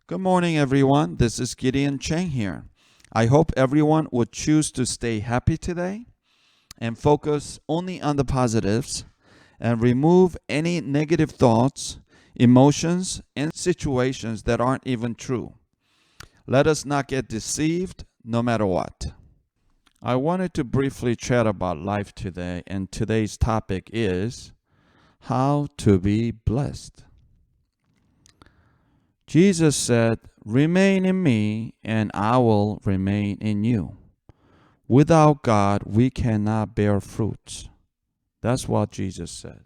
Good morning, everyone. This is Gideon Cheng here. I hope everyone would choose to stay happy today and focus only on the positives and remove any negative thoughts, emotions, and situations that aren't even true. Let us not get deceived no matter what. I wanted to briefly chat about life today, and today's topic is how to be blessed. Jesus said, "Remain in me, and I will remain in you." Without God, we cannot bear fruits. That's what Jesus said.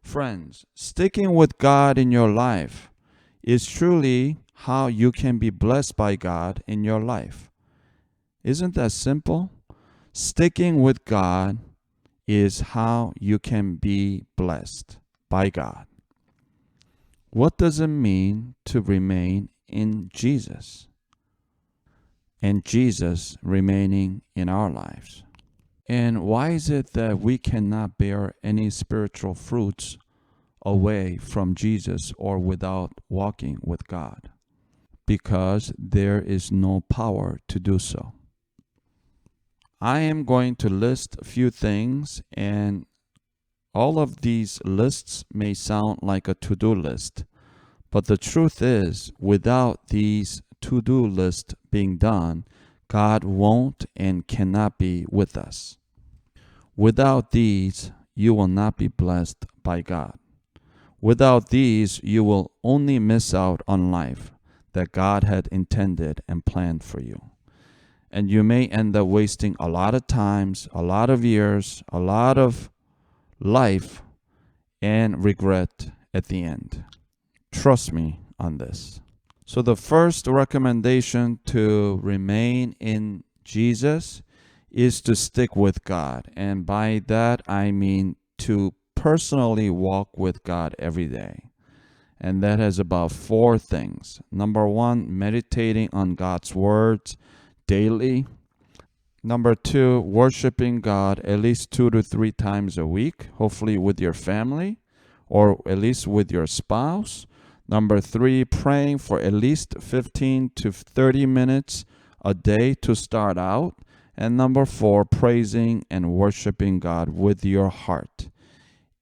Friends, sticking with God in your life is truly how you can be blessed by God in your life. Isn't that simple? Sticking with God is how you can be blessed by God. What does it mean to remain in Jesus and Jesus remaining in our lives? And why is it that we cannot bear any spiritual fruits away from Jesus or without walking with God? Because there is no power to do so. I am going to list a few things, and all of these lists may sound like a to-do list. But the truth is, without these to-do lists being done, God won't and cannot be with us. Without these, you will not be blessed by God. Without these, you will only miss out on life that God had intended and planned for you. And you may end up wasting a lot of times, a lot of years, a lot of life, and regret at the end. Trust me on this. So the first recommendation to remain in Jesus is to stick with God. And by that, I mean to personally walk with God every day. And that has about 4 things. Number 1, meditating on God's words daily. Number 2, worshiping God at least 2 to 3 times a week, hopefully with your family or at least with your spouse. Number 3, praying for at least 15 to 30 minutes a day to start out. And number 4, praising and worshiping God with your heart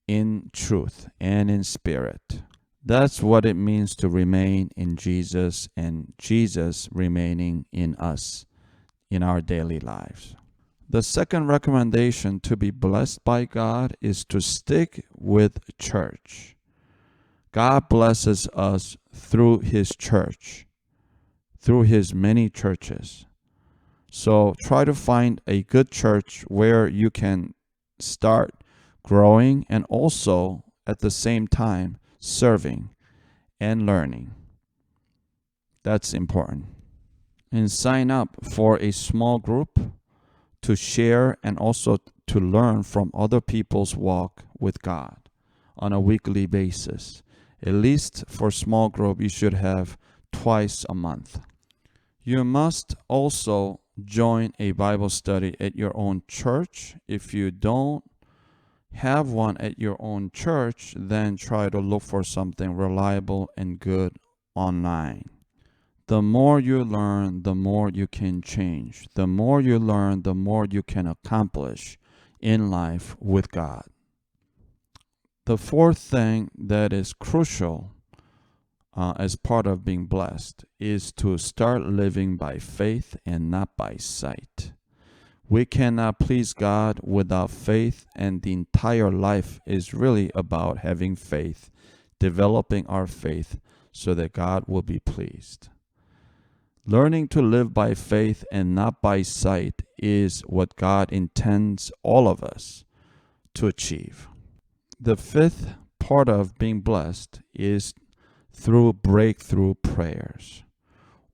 in truth and in spirit. That's what it means to remain in Jesus and Jesus remaining in us in our daily lives. The second recommendation to be blessed by God is to stick with church. God blesses us through His church, through His many churches. So try to find a good church where you can start growing and also at the same time serving and learning. That's important. And sign up for a small group to share and also to learn from other people's walk with God on a weekly basis. At least for small group, you should have twice a month. You must also join a Bible study at your own church. If you don't have one at your own church, then try to look for something reliable and good online. The more you learn, the more you can change. The more you learn, the more you can accomplish in life with God. The fourth thing that is crucial as part of being blessed is to start living by faith and not by sight. We cannot please God without faith, and the entire life is really about having faith, developing our faith so that God will be pleased. Learning to live by faith and not by sight is what God intends all of us to achieve. The fifth part of being blessed is through breakthrough prayers,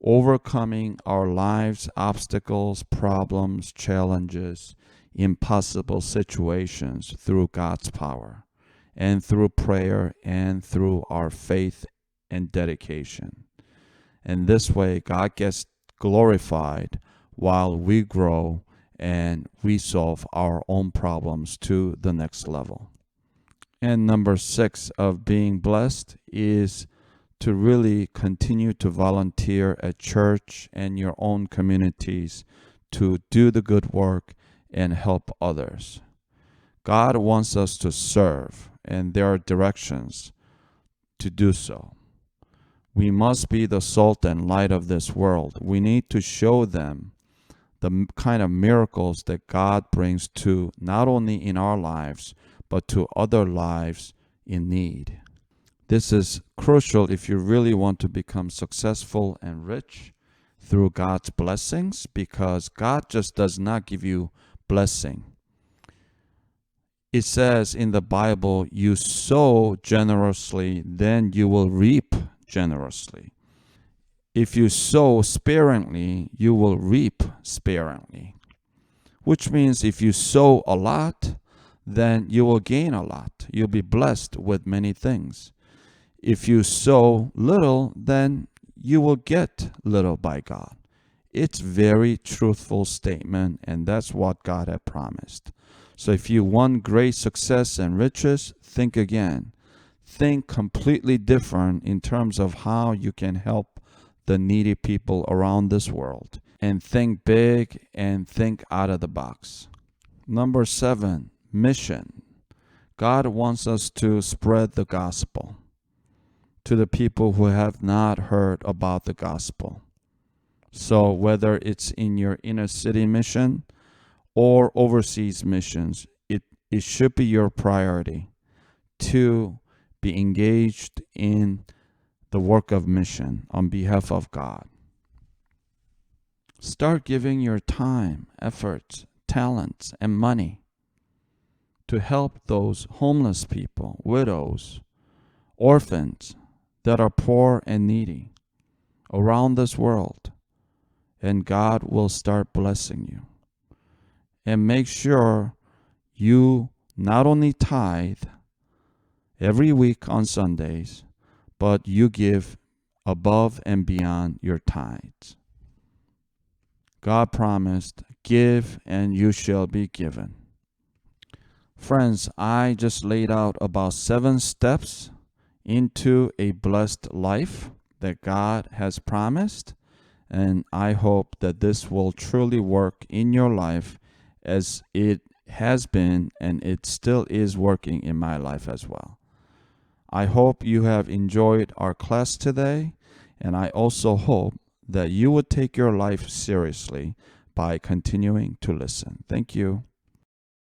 overcoming our lives' obstacles, problems, challenges, impossible situations through God's power and through prayer and through our faith and dedication. And this way, God gets glorified while we grow and we solve our own problems to the next level. And number 6 of being blessed is to really continue to volunteer at church and your own communities to do the good work and help others. God wants us to serve, and there are directions to do so. We must be the salt and light of this world. We need to show them the kind of miracles that God brings to not only in our lives, but to other lives in need. This is crucial if you really want to become successful and rich through God's blessings, because God just does not give you blessing. It says in the Bible, you sow generously, then you will reap generously. If you sow sparingly, you will reap sparingly. Which means if you sow a lot, then you will gain a lot. You'll be blessed with many things. If you sow little, then you will get little by God. It's very truthful statement, and that's what God had promised. So if you want great success and riches, think again. Think completely different in terms of how you can help the needy people around this world. And think big and think out of the box. Number 7, mission. God wants us to spread the gospel to the people who have not heard about the gospel. So whether it's in your inner city mission or overseas missions, it should be your priority to be engaged in the work of mission on behalf of God. Start giving your time, efforts, talents, and money to help those homeless people, widows, orphans that are poor and needy around this world, and God will start blessing you. And make sure you not only tithe every week on Sundays, but you give above and beyond your tithes. God promised, give and you shall be given. Friends, I just laid out about 7 steps into a blessed life that God has promised, and I hope that this will truly work in your life as it has been and it still is working in my life as well. I hope you have enjoyed our class today, and I also hope that you would take your life seriously by continuing to listen. Thank you.